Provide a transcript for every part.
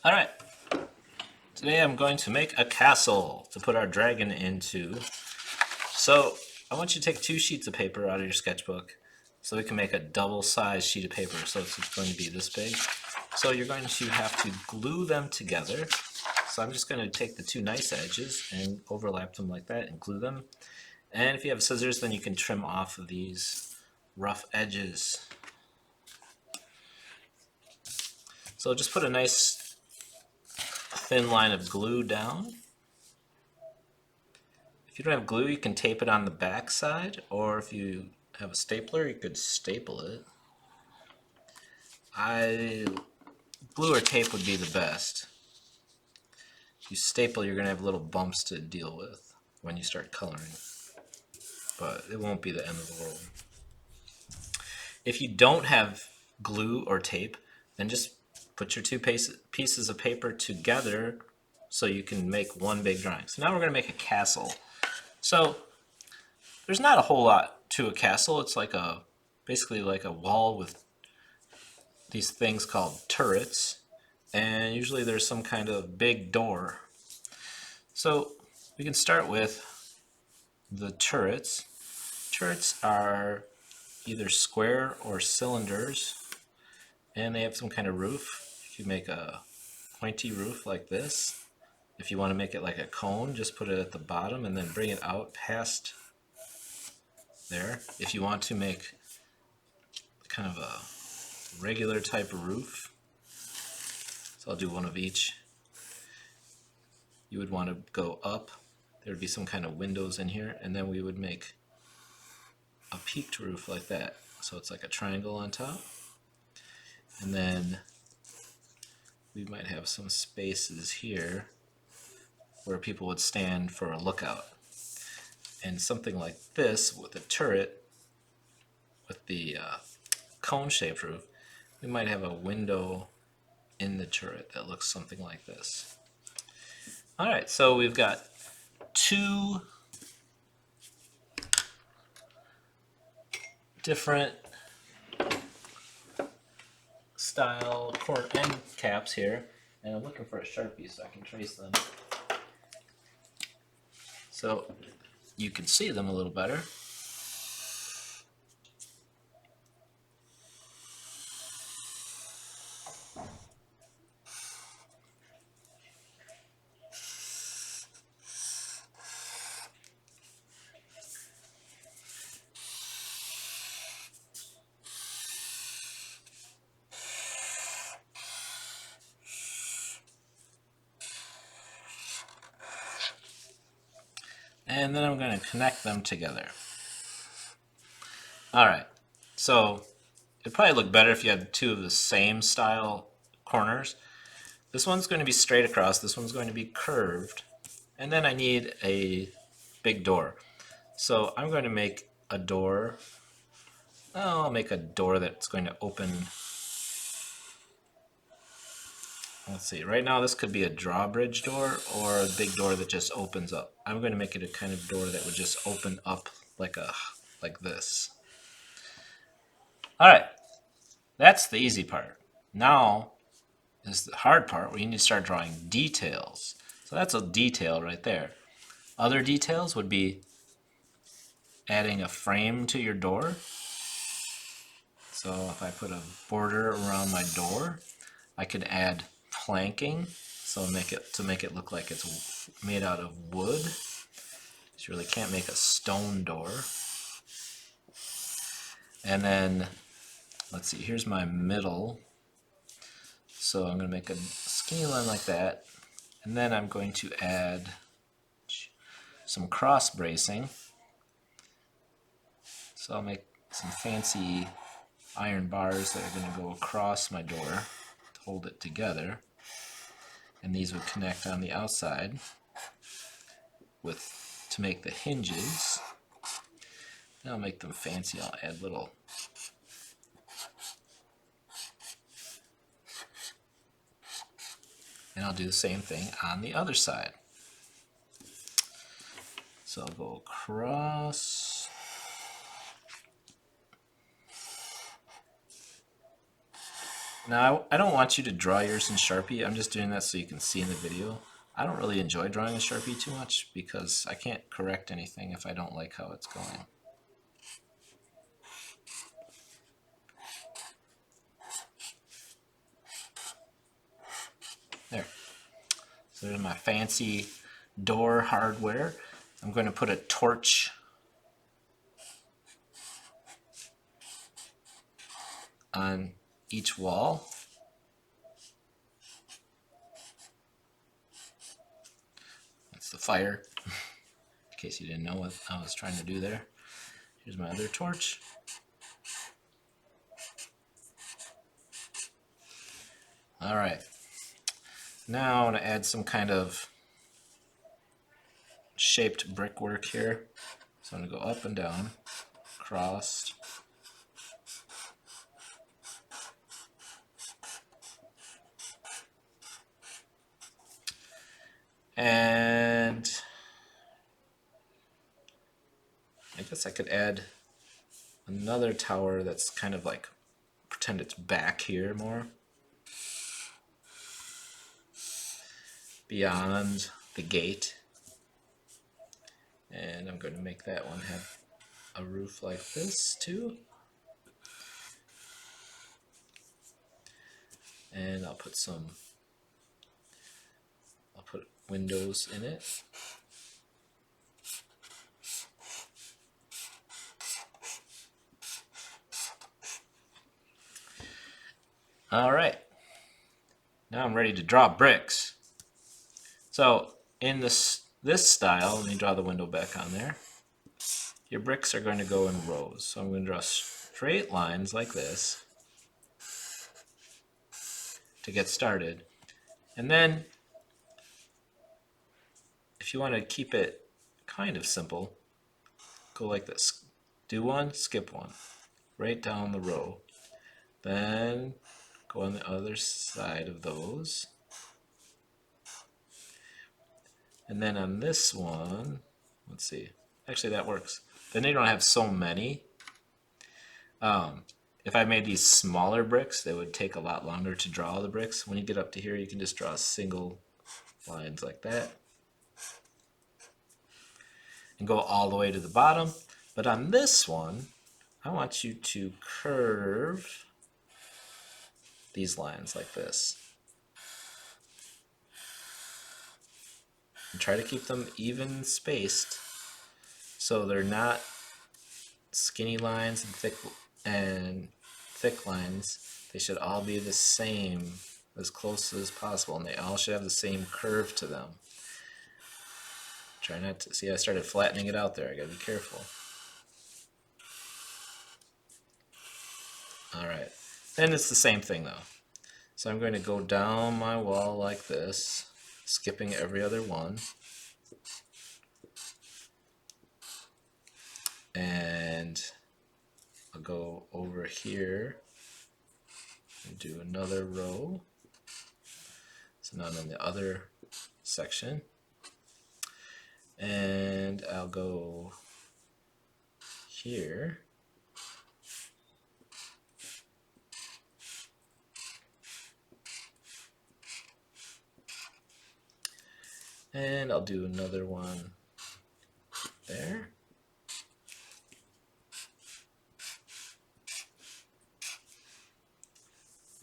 Alright, today I'm going to make a castle to put our dragon into. So, I want you to take 2 sheets of paper out of your sketchbook so we can make a double-sized sheet of paper, so it's going to be this big. So you're going to have to glue them together. So I'm just going to take the 2 nice edges and overlap them like that and glue them. And if you have scissors, then you can trim off of these rough edges. So just put a nice thin line of glue down. If you don't have glue, you can tape it on the back side, or if you have a stapler, you could staple it. Glue or tape would be the best. If you staple, you're going to have little bumps to deal with when you start coloring, but it won't be the end of the world. If you don't have glue or tape, then just put your 2 pieces of paper together so you can make one big drawing. So now we're going to make a castle. So there's not a whole lot to a castle. It's like basically like a wall with these things called turrets, and usually there's some kind of big door. So we can start with the turrets. Turrets are either square or cylinders, and they have some kind of roof. If you make a pointy roof like this, if you want to make it like a cone, just put it at the bottom and then bring it out past there. If you want to make kind of a regular type of roof, so I'll do one of each. You would want to go up. There would be some kind of windows in here, and then we would make a peaked roof like that. So it's like a triangle on top. And then we might have some spaces here where people would stand for a lookout. And something like this with a turret with the cone-shaped roof, we might have a window in the turret that looks something like this. Alright, so we've got 2 different style end caps here, and I'm looking for a Sharpie so I can trace them. So you can see them a little better. And then I'm going to connect them together. Alright, so it'd probably look better if you had 2 of the same style corners. This one's going to be straight across, this one's going to be curved, and then I need a big door. So I'm going to make a door. I'll make a door that's going to open. Let's see, right now this could be a drawbridge door or a big door that just opens up. I'm going to make it a kind of door that would just open up like this. Alright, that's the easy part. Now is the hard part where you need to start drawing details. So that's a detail right there. Other details would be adding a frame to your door. So if I put a border around my door, I could add planking, so to make it look like it's made out of wood. You really can't make a stone door. And then, let's see, here's my middle. So I'm going to make a skinny line like that, and then I'm going to add some cross bracing. So I'll make some fancy iron bars that are going to go across my door to hold it together. And these would connect on the outside to make the hinges. And I'll make them fancy. I'll add little and I'll do the same thing on the other side. So I'll go across. Now, I don't want you to draw yours in Sharpie. I'm just doing that so you can see in the video. I don't really enjoy drawing in Sharpie too much because I can't correct anything if I don't like how it's going. There. So there's my fancy door hardware. I'm going to put a torch on each wall. That's the fire, in case you didn't know what I was trying to do there. Here's my other torch. All right. Now I want to add some kind of shaped brickwork here. So I'm going to go up and down, crossed. And I guess I could add another tower that's kind of like, pretend it's back here more. Beyond the gate. And I'm going to make that one have a roof like this too. And I'll put windows in it. All right. Now I'm ready to draw bricks. So in this style, let me draw the window back on there. Your bricks are going to go in rows. So I'm going to draw straight lines like this to get started. And then if you want to keep it kind of simple, go like this. Do one, skip one, right down the row. Then go on the other side of those. And then on this one, let's see. Actually, that works. Then you don't have so many. If I made these smaller bricks, they would take a lot longer to draw the bricks. When you get up to here, you can just draw single lines like that. And go all the way to the bottom. But on this one, I want you to curve these lines like this. And try to keep them even spaced so they're not skinny lines and thick lines. They should all be the same, as close as possible, and they all should have the same curve to them. Try not to see, I started flattening it out there. I gotta be careful. Alright, then it's the same thing though. So I'm going to go down my wall like this, skipping every other one. And I'll go over here and do another row. So now I'm in the other section. And I'll go here. And I'll do another one there.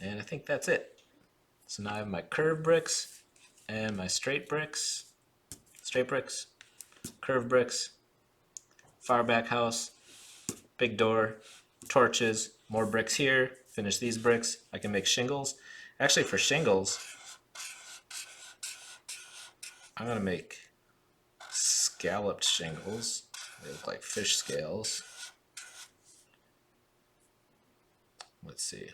And I think that's it. So now I have my curved bricks and my straight bricks, curved bricks, far back house, big door, torches, more bricks here, finish these bricks. I can make shingles. Actually, for shingles, I'm going to make scalloped shingles. They look like fish scales. Let's see.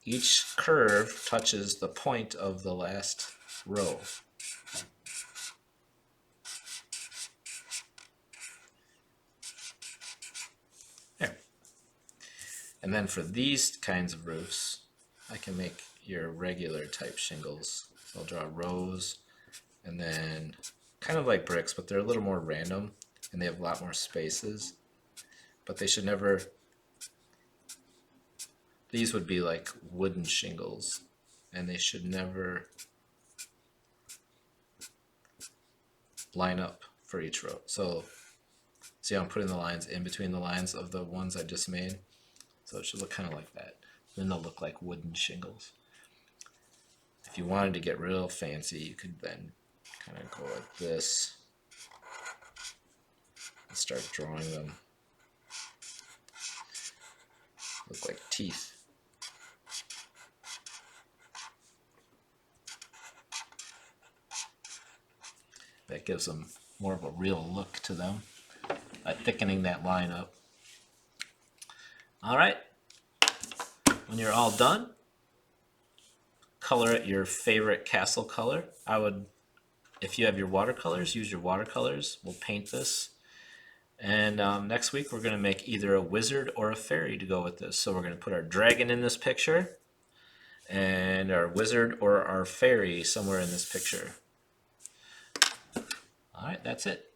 Each curve touches the point of the last row. There. And then for these kinds of roofs, I can make your regular type shingles. So I'll draw rows and then kind of like bricks, but they're a little more random. and they have a lot more spaces, but they should never, these would be like wooden shingles, and they should never line up for each row. So see how I'm putting the lines in between the lines of the ones I just made? So it should look kind of like that. Then they'll look like wooden shingles. If you wanted to get real fancy, you could then kind of go like this and start drawing them. Look like teeth. That gives them more of a real look to them by thickening that line up. All right, when you're all done, color it your favorite castle color. I would, if you have your watercolors, use your watercolors. We'll paint this. And next week we're going to make either a wizard or a fairy to go with this. So we're going to put our dragon in this picture and our wizard or our fairy somewhere in this picture. All right, that's it.